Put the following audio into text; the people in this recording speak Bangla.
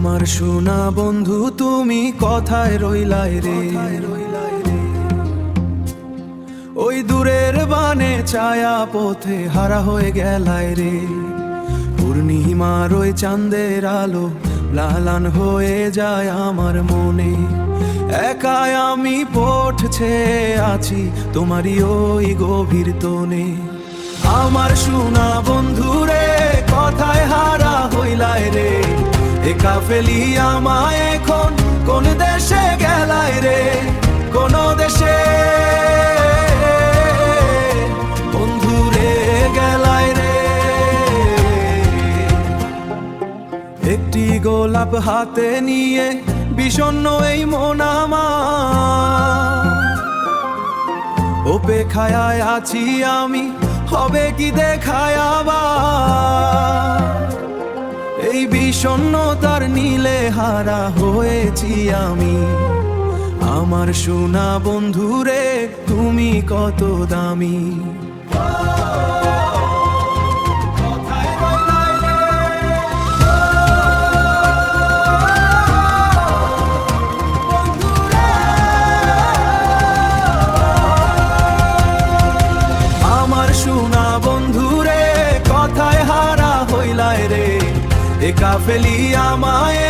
আমার সোনা বন্ধু তুমি কোথায় রইলাই রে? ওই দূরের বানে ছায়া পথে হারা হয়ে গেলাই রে। পূর্ণিমার ওই চাঁদের আলো লালান হয়ে যায় আমার মনে। একাই আমি পড়ছে আছি তোমারই ওই গভীর তনে। আমার সোনা বন্ধু রে কোথায় হারা হইলাই রে? একা ফেলি আমায় এখন কোন দেশে গেলাই রে? কোন দেশে বন্ধু রে গেলাই রে? একটি গোলাপ হাতে নিয়ে বিষণ্ণ এই মন আমার। অপেক্ষায় আছি আমি, হবে কি দেখায় আবার? এই বিষণ্ণতার নীলে হারা হয়েছি আমি। আমার সোনা বন্ধু রে তুমি কত দামি। আমার সোনা বন্ধু রে কোথায় হারা হইলাই রে? একা ফেলি আমায়